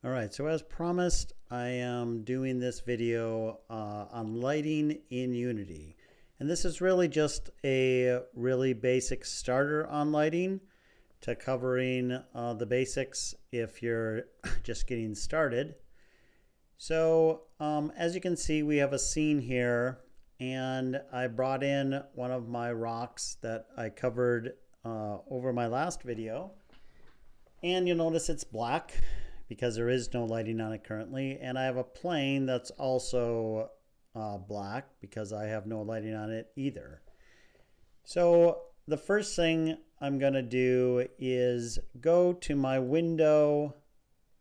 All right, so as promised, I am doing this video on lighting in Unity. And this is really just a really basic starter on lighting to covering the basics if you're just getting started. So as you can see, we have a scene here, and I brought in one of my rocks that I covered over my last video. And you'll notice it's black because there is no lighting on it currently. And I have a plane that's also black because I have no lighting on it either. So the first thing I'm going to do is go to my window,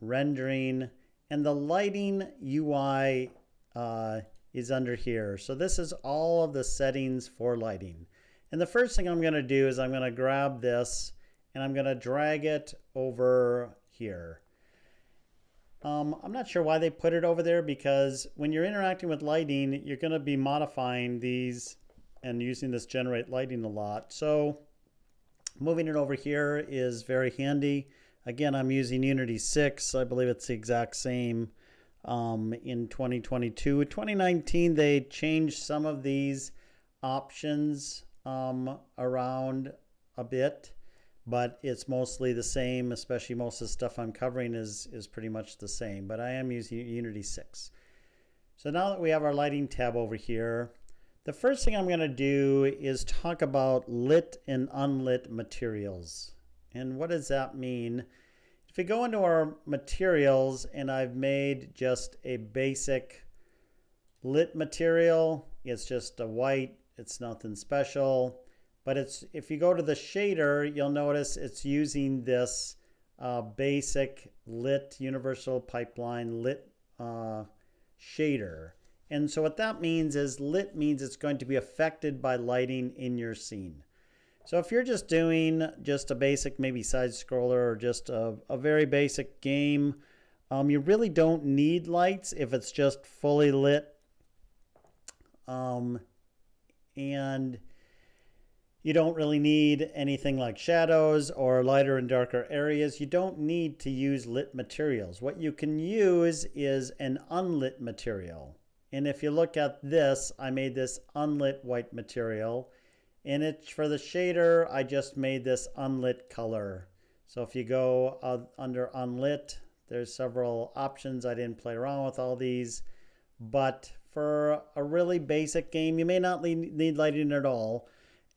rendering, and the lighting UI is under here. So this is all of the settings for lighting. And the first thing I'm going to do is I'm going to grab this and I'm going to drag it over here. I'm not sure why they put it over there, because when you're interacting with lighting, you're going to be modifying these and using this generate lighting a lot. So moving it over here is very handy. Again, I'm using Unity 6. I believe it's the exact same in 2022. In 2019, they changed some of these options around a bit, but it's mostly the same. Especially most of the stuff I'm covering is pretty much the same, but I am using Unity 6. So now that we have our lighting tab over here, the first thing I'm going to do is talk about lit and unlit materials. And what does that mean? If we go into our materials, and I've made just a basic lit material, it's just a white, it's nothing special. But if you go to the shader, you'll notice it's using this basic lit universal pipeline lit shader. And so what that means is lit means it's going to be affected by lighting in your scene. So if you're just doing just a basic maybe side scroller or just a very basic game, you really don't need lights if it's just fully lit. And you don't really need anything like shadows or lighter and darker areas. You don't need to use lit materials. What you can use is an unlit material. And if you look at this, I made this unlit white material. And it's for the shader, I just made this unlit color. So if you go under unlit, there's several options. I didn't play around with all these. But for a really basic game, you may not need lighting at all.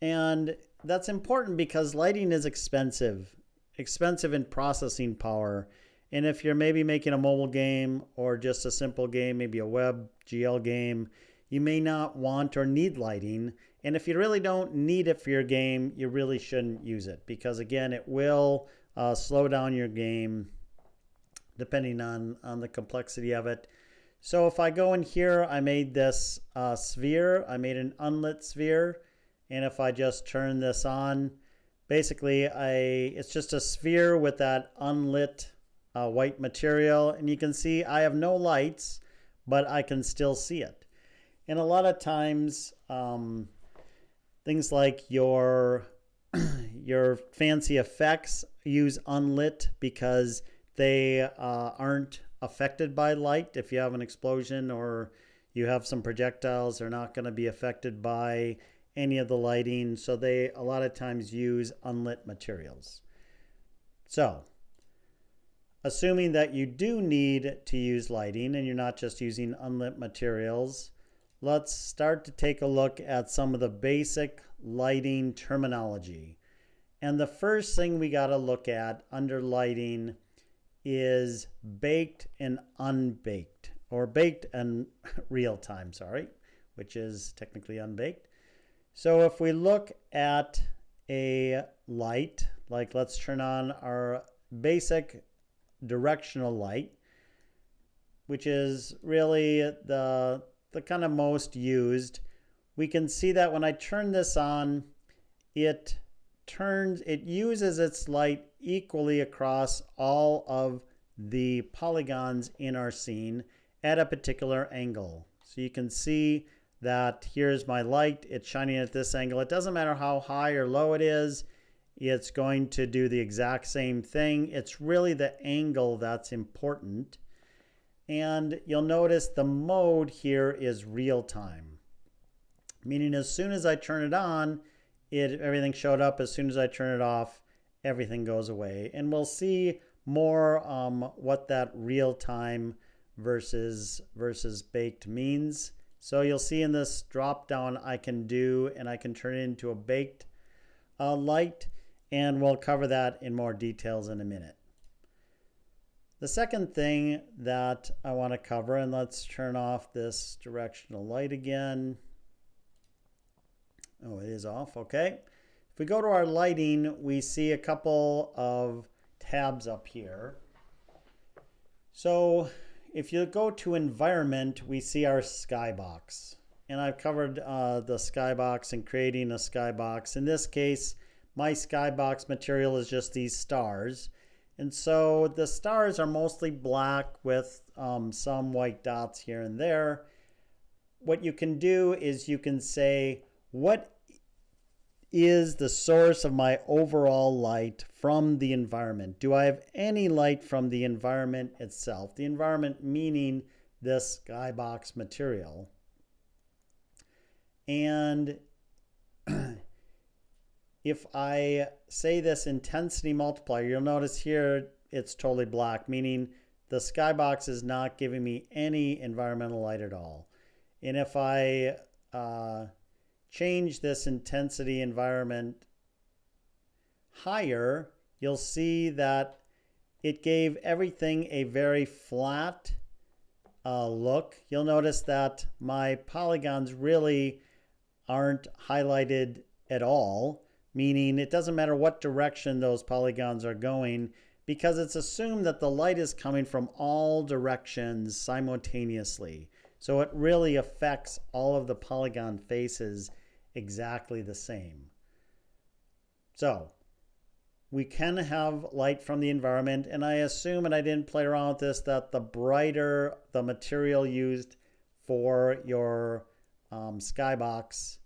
And that's important because lighting is expensive in processing power. And if you're maybe making a mobile game or just a simple game, maybe a web GL game, you may not want or need lighting. And if you really don't need it for your game, you really shouldn't use it, because again, it will slow down your game depending on the complexity of it. So if I go in here, I made this sphere. I made an unlit sphere. And if I just turn this on, basically it's just a sphere with that unlit white material. And you can see I have no lights, but I can still see it. And a lot of times, things like your fancy effects use unlit because they aren't affected by light. If you have an explosion or you have some projectiles, they're not going to be affected by any of the lighting. So they a lot of times use unlit materials. So assuming that you do need to use lighting and you're not just using unlit materials, let's start to take a look at some of the basic lighting terminology. And the first thing we got to look at under lighting is baked and unbaked, or baked and real time, which is technically unbaked. So if we look at a light, like let's turn on our basic directional light, which is really the kind of most used, we can see that when I turn this on, it uses its light equally across all of the polygons in our scene at a particular angle. So you can see that here's my light, it's shining at this angle. It doesn't matter how high or low it is, it's going to do the exact same thing. It's really the angle that's important. And you'll notice the mode here is real time, meaning as soon as I turn it on, everything showed up. As soon as I turn it off, everything goes away. And we'll see more what that real time versus baked means. So you'll see in this drop down I can do, and I can turn it into a baked light, and we'll cover that in more details in a minute. The second thing that I want to cover, and let's turn off this directional light again. Oh, it is off. Okay. If we go to our lighting, we see a couple of tabs up here. So if you go to environment, we see our skybox. And I've covered the skybox and creating a skybox. In this case, my skybox material is just these stars. And so the stars are mostly black with some white dots here and there. What you can do is you can say, what is the source of my overall light from the environment? Do I have any light from the environment itself? The environment meaning this skybox material. And if I say this intensity multiplier, you'll notice here it's totally black, meaning the skybox is not giving me any environmental light at all. And if I change this intensity environment higher, you'll see that it gave everything a very flat look. You'll notice that my polygons really aren't highlighted at all, meaning it doesn't matter what direction those polygons are going, because it's assumed that the light is coming from all directions simultaneously. So it really affects all of the polygon faces exactly the same. So we can have light from the environment, and I assume, and I didn't play around with this, that the brighter the material used for your skybox,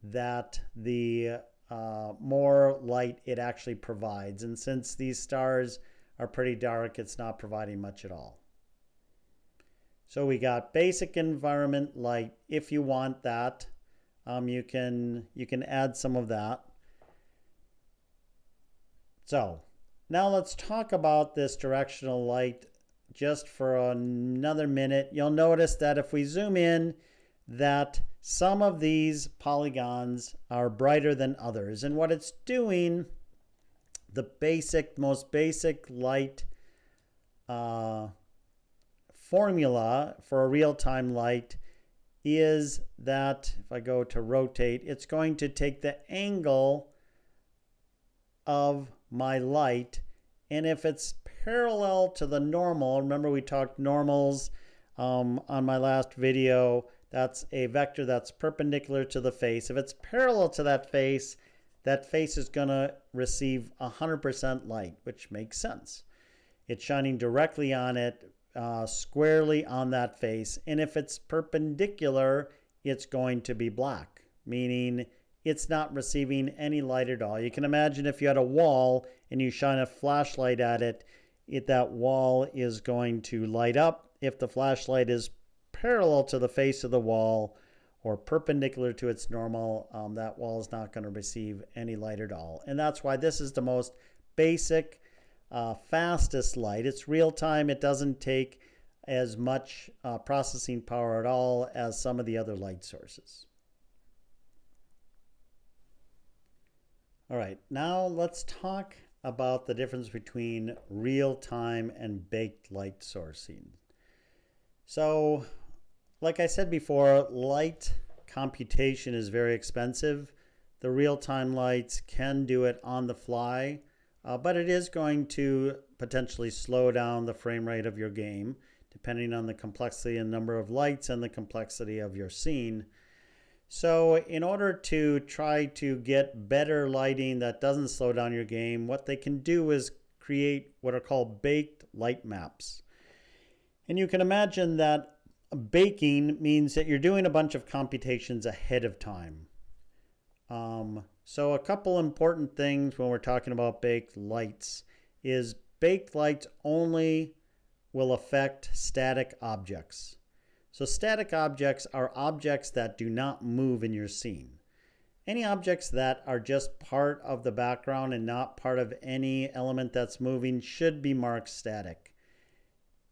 that the more light it actually provides. And since these stars are pretty dark, it's not providing much at all. So we got basic environment light. If you want that, you can add some of that. So now let's talk about this directional light just for another minute. You'll notice that if we zoom in, that some of these polygons are brighter than others. And what it's doing, the most basic light formula for a real-time light is that if I go to rotate, it's going to take the angle of my light, and if it's parallel to the normal, remember we talked normals on my last video, that's a vector that's perpendicular to the face. If it's parallel to that face is going to receive 100% light, which makes sense. It's shining directly on it, squarely on that face. And if it's perpendicular, it's going to be black, meaning it's not receiving any light at all. You can imagine if you had a wall and you shine a flashlight at it, that wall is going to light up. If the flashlight is parallel to the face of the wall or perpendicular to its normal, that wall is not going to receive any light at all. And that's why this is the most basic, fastest light. It's real time. It doesn't take as much processing power at all as some of the other light sources. All right, now let's talk about the difference between real-time and baked light sourcing. So, like I said before, light computation is very expensive. The real-time lights can do it on the fly, but it is going to potentially slow down the frame rate of your game, depending on the complexity and number of lights and the complexity of your scene. So in order to try to get better lighting that doesn't slow down your game, what they can do is create what are called baked light maps. And you can imagine that baking means that you're doing a bunch of computations ahead of time. So a couple important things when we're talking about baked lights is baked lights only will affect static objects. So static objects are objects that do not move in your scene. Any objects that are just part of the background and not part of any element that's moving should be marked static.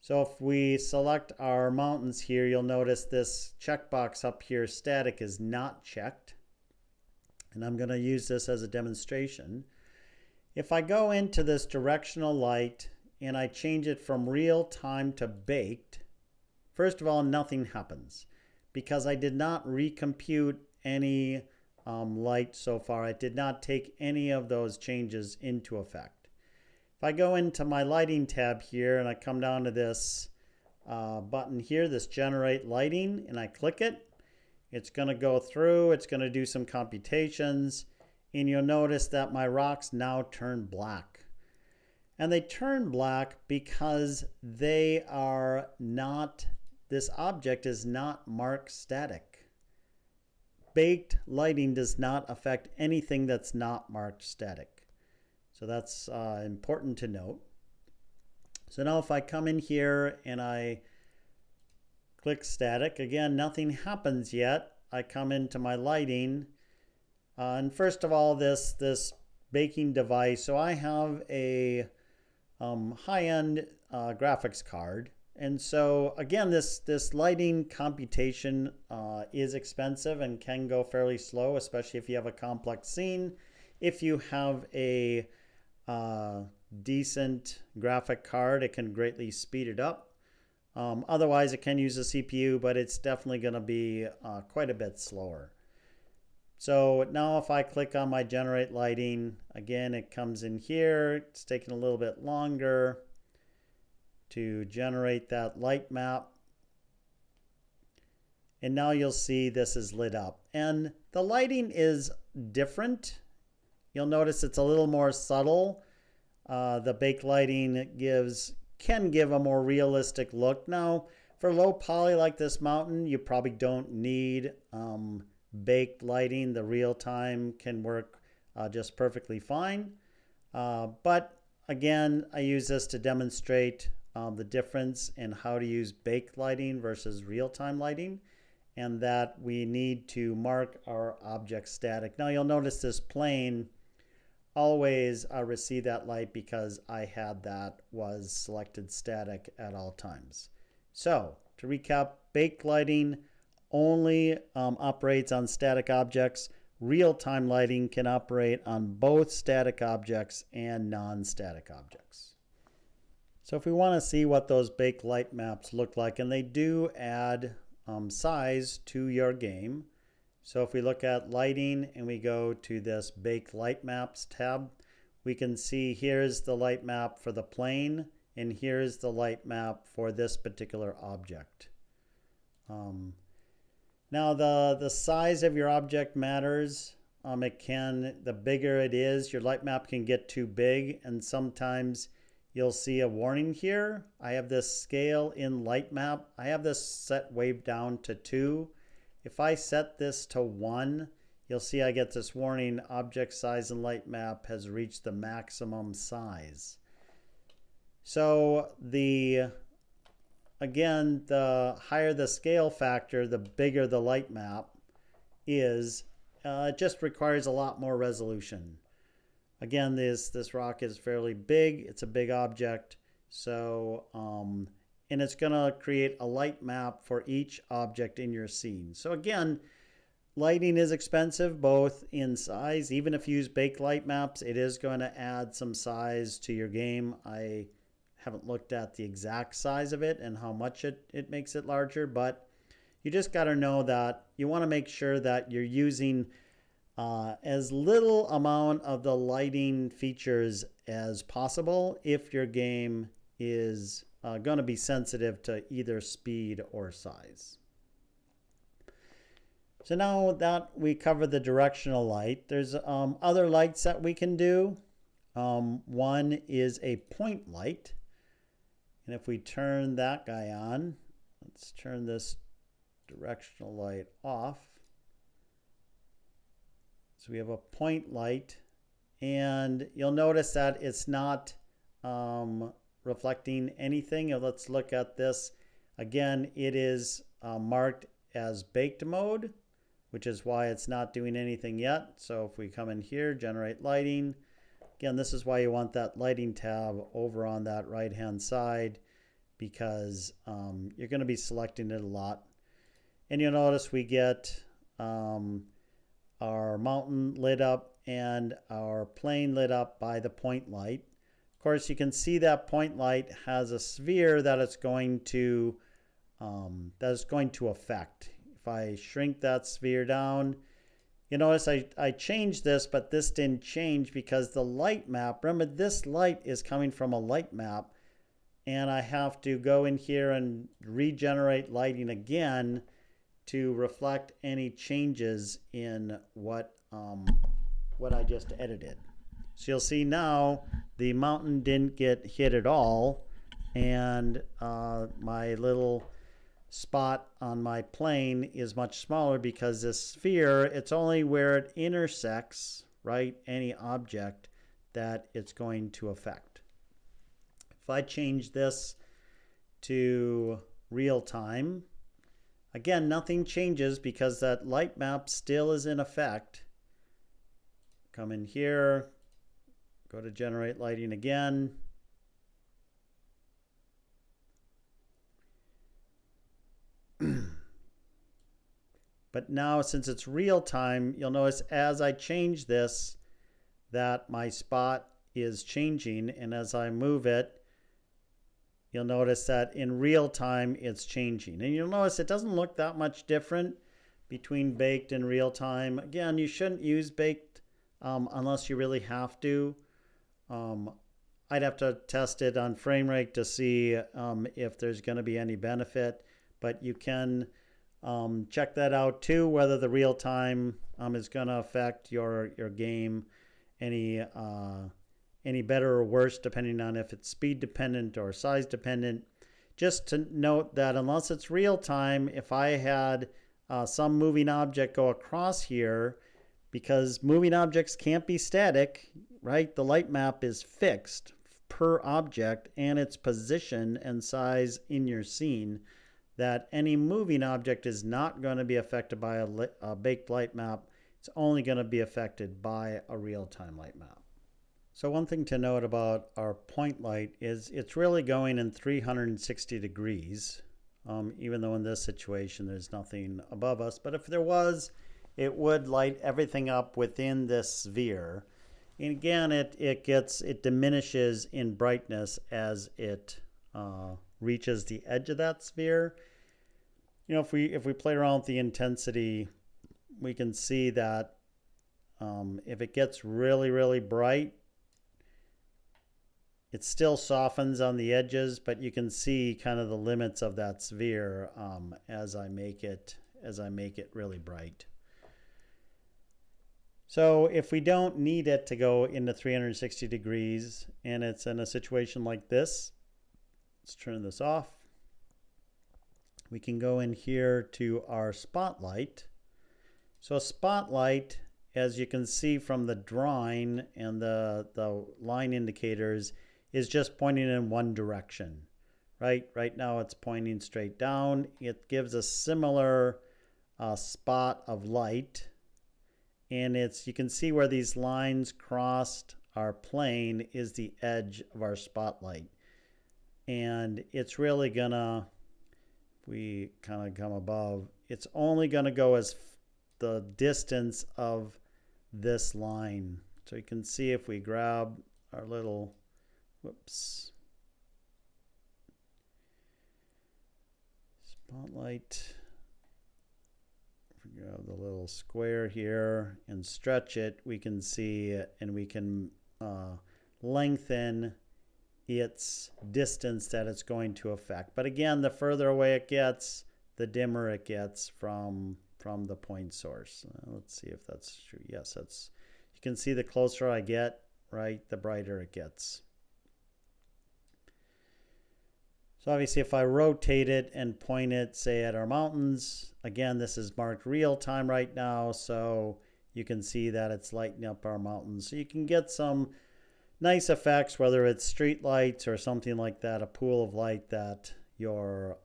So if we select our mountains here, you'll notice this checkbox up here, static, is not checked. And I'm going to use this as a demonstration. If I go into this directional light and I change it from real time to baked, first of all, nothing happens because I did not recompute any light so far. I did not take any of those changes into effect. If I go into my lighting tab here and I come down to this button here, this generate lighting, and I click it, it's going to go through, it's going to do some computations, and you'll notice that my rocks now turn black. And they turn black because they are not, this object is not marked static. Baked lighting does not affect anything that's not marked static. So that's important to note. So now if I come in here and I click static, again, nothing happens yet. I come into my lighting. And first of all, this baking device. So I have a high-end graphics card. And so again, this lighting computation is expensive and can go fairly slow, especially if you have a complex scene. If you have a decent graphic card, it can greatly speed it up. Otherwise, it can use a CPU, but it's definitely going to be quite a bit slower. So now if I click on my generate lighting, again, it comes in here. It's taking a little bit longer to generate that light map. And now you'll see this is lit up. And the lighting is different. You'll notice it's a little more subtle. The baked lighting can give a more realistic look. Now, for low poly like this mountain, you probably don't need baked lighting. The real-time can work just perfectly fine. But again, I use this to demonstrate the difference in how to use baked lighting versus real-time lighting, and that we need to mark our object static. Now you'll notice this plane always receive that light because I had that was selected static at all times. So to recap, baked lighting only operates on static objects. Real-time lighting can operate on both static objects and non-static objects. So if we want to see what those baked light maps look like, and they do add size to your game. So if we look at lighting and we go to this baked light maps tab, we can see here's the light map for the plane and here's the light map for this particular object. Now the size of your object matters. The bigger it is, your light map can get too big, and sometimes you'll see a warning here. I have this scale in light map. I have this set way down to 2. If I set this to 1, you'll see I get this warning, object size in light map has reached the maximum size. So again, the higher the scale factor, the bigger the light map is. It just requires a lot more resolution. Again, this rock is fairly big. It's a big object. So, and it's going to create a light map for each object in your scene. So again, lighting is expensive both in size. Even if you use baked light maps, it is going to add some size to your game. I haven't looked at the exact size of it and how much it makes it larger, but you just got to know that you want to make sure that you're using as little amount of the lighting features as possible if your game is going to be sensitive to either speed or size. So now that we covered the directional light, there's other lights that we can do. One is a point light. And if we turn that guy on, let's turn this directional light off. So we have a point light, and you'll notice that it's not reflecting anything. Let's look at this. Again, it is marked as baked mode, which is why it's not doing anything yet. So if we come in here, generate lighting, again, this is why you want that lighting tab over on that right-hand side, because you're going to be selecting it a lot. And you'll notice we get our mountain lit up and our plane lit up by the point light. Of course, you can see that point light has a sphere that it's going to affect. If I shrink that sphere down, you notice I changed this, but this didn't change because the light map, remember this light is coming from a light map, and I have to go in here and regenerate lighting again to reflect any changes in what I just edited. So you'll see now the mountain didn't get hit at all, and my little spot on my plane is much smaller because this sphere, it's only where it intersects, right, any object that it's going to affect. If I change this to real time, again, nothing changes because that light map still is in effect. Come in here, go to generate lighting again. But now, since it's real time, you'll notice as I change this that my spot is changing, and as I move it, you'll notice that in real time it's changing. And you'll notice it doesn't look that much different between baked and real time. Again, you shouldn't use baked unless you really have to. I'd have to test it on framerate to see if there's going to be any benefit, but you can check that out too, whether the real time is going to affect your game any better or worse, depending on if it's speed dependent or size dependent. Just to note that unless it's real time, if I had some moving object go across here, because moving objects can't be static, right? The light map is fixed per object and its position and size in your scene, that any moving object is not going to be affected by a baked light map. It's only going to be affected by a real-time light map. So one thing to note about our point light is it's really going in 360 degrees, even though in this situation there's nothing above us. But if there was, it would light everything up within this sphere. And again, it diminishes in brightness as it reaches the edge of that sphere. You know, if we play around with the intensity, we can see that if it gets really, really bright, it still softens on the edges, but you can see kind of the limits of that sphere as I make it really bright. So if we don't need it to go into 360 degrees and it's in a situation like this, let's turn this off. We can go in here to our spotlight. So a spotlight, as you can see from the drawing and the line indicators, is just pointing in one direction, right? Right now it's pointing straight down. It gives a similar spot of light, and you can see where these lines crossed our plane is the edge of our spotlight. And it's really gonna, if we kind of come above, it's only gonna go as the distance of this line. So you can see if we grab our little, spotlight, if we grab the little square here and stretch it, we can see it, and we can lengthen its distance that it's going to affect. But again, the further away it gets, the dimmer it gets from the point source. Let's see if that's true. Yes, you can see the closer I get, right, the brighter it gets. So obviously if I rotate it and point it, say, at our mountains, again, this is marked real time right now, so you can see that it's lighting up our mountains. So you can get some nice effects, whether it's street lights or something like that, a pool of light that your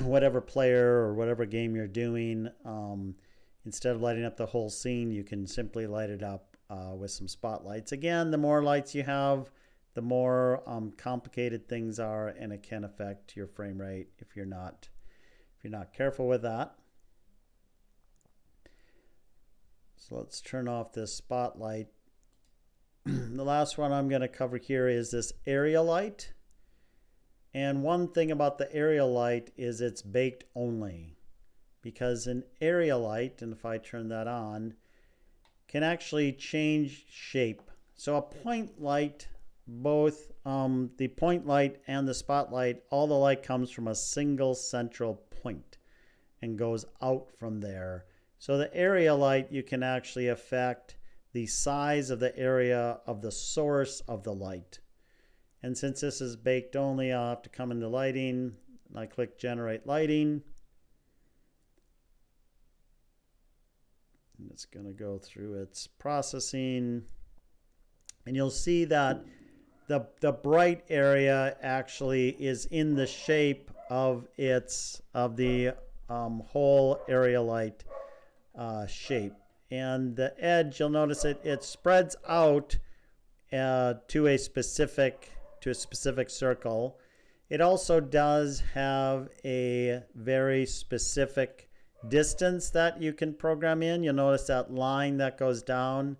whatever player or whatever game you're doing, instead of lighting up the whole scene, you can simply light it up with some spotlights. Again, the more lights you have, the more complicated things are, and it can affect your frame rate if you're not careful with that. So let's turn off this spotlight. The last one I'm going to cover here is this area light. And one thing about the area light is it's baked only, because an area light, and if I turn that on, can actually change shape. So a point light, both the point light and the spotlight, all the light comes from a single central point and goes out from there. So the area light, you can actually affect the size of the area of the source of the light. And since this is baked only, I'll have to come into lighting, and I click generate lighting. And it's going to go through its processing. And you'll see that the bright area actually is in the shape of the whole area light shape. And the edge, you'll notice it spreads out to a specific circle. It also does have a very specific distance that you can program in. You'll notice that line that goes down.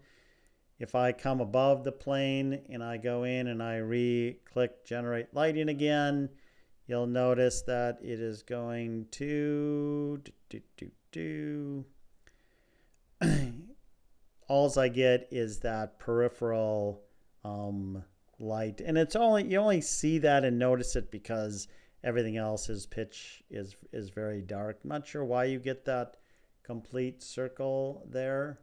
If I come above the plane and I go in and I click generate lighting again, you'll notice that it is going to alls I get is that peripheral light, and you only see that and notice it because everything else's pitch is very dark. I'm not sure why you get that complete circle there,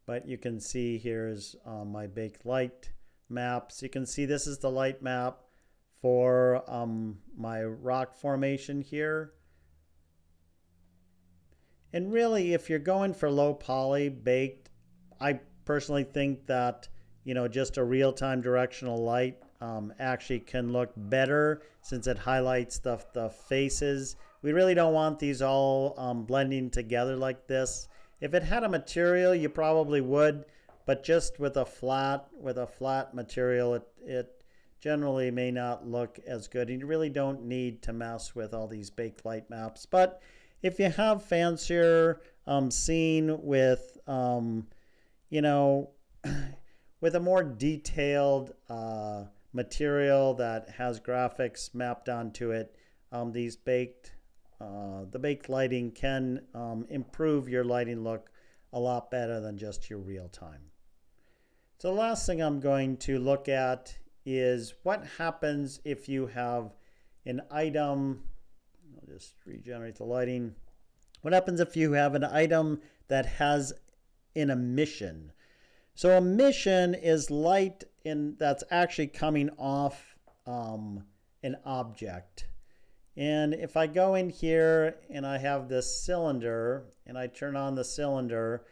but you can see here's my baked light maps. You can see this is the light map for my rock formation here. And really, if you're going for low poly baked, I personally think that, just a real-time directional light actually can look better, since it highlights the faces. We really don't want these all blending together like this. If it had a material, you probably would, but just with a flat material, it generally may not look as good. And you really don't need to mess with all these baked light maps. But if you have fancier scene with, with a more detailed material that has graphics mapped onto it, the baked lighting can improve your lighting look a lot better than just your real time. So the last thing I'm going to look at is what happens if you have an item. I'll just regenerate the lighting. What happens if you have an item that has an emission? So emission is light that's actually coming off an object. And if I go in here and I have this cylinder and I turn on the cylinder,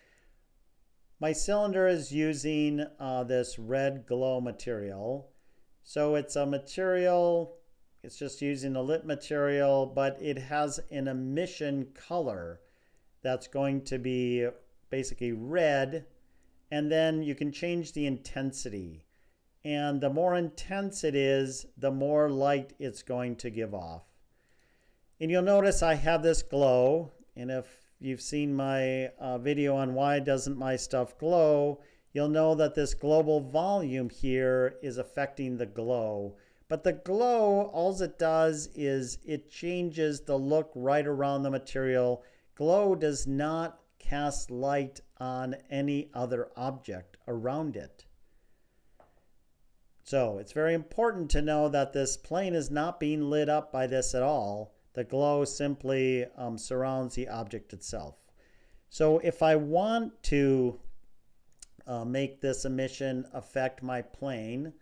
my cylinder is using this red glow material. So it's a material, it's just using a lit material, but it has an emission color that's going to be basically red. And then you can change the intensity. And the more intense it is, the more light it's going to give off. And you'll notice I have this glow. And if you've seen my video on why doesn't my stuff glow, you'll know that this global volume here is affecting the glow. But the glow, all it does is it changes the look right around the material. Glow does not cast light on any other object around it. So it's very important to know that this plane is not being lit up by this at all. The glow simply surrounds the object itself. So if I want to make this emission affect my plane,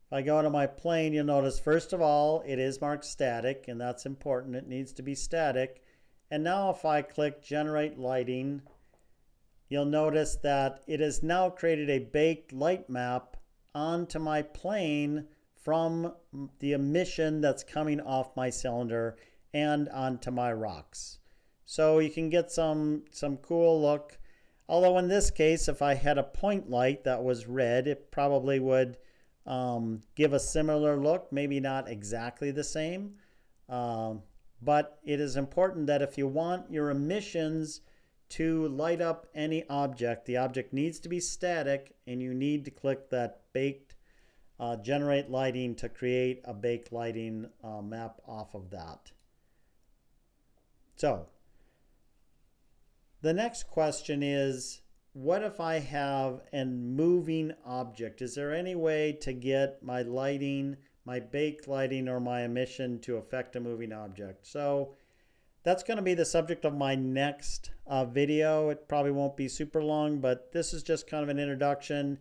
if I go to my plane, you'll notice first of all it is marked static, and that's important. It needs to be static. And now if I click Generate Lighting, you'll notice that it has now created a baked light map onto my plane from the emission that's coming off my cylinder and onto my rocks. So you can get some cool look. Although in this case, if I had a point light that was red, it probably would give a similar look, maybe not exactly the same. But it is important that if you want your emissions to light up any object, the object needs to be static, and you need to click that baked generate lighting to create a baked lighting map off of that. So the next question is, what if I have a moving object? Is there any way to get my lighting, my baked lighting, or my emission to affect a moving object? So that's going to be the subject of my next video. It probably won't be super long, but this is just kind of an introduction,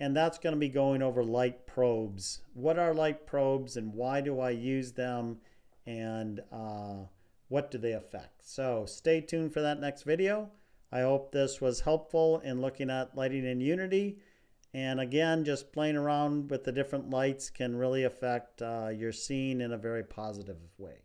and that's going to be going over light probes. What are light probes and why do I use them, and what do they affect? So stay tuned for that next video. I hope this was helpful in looking at lighting in Unity. And again, just playing around with the different lights can really affect your scene in a very positive way.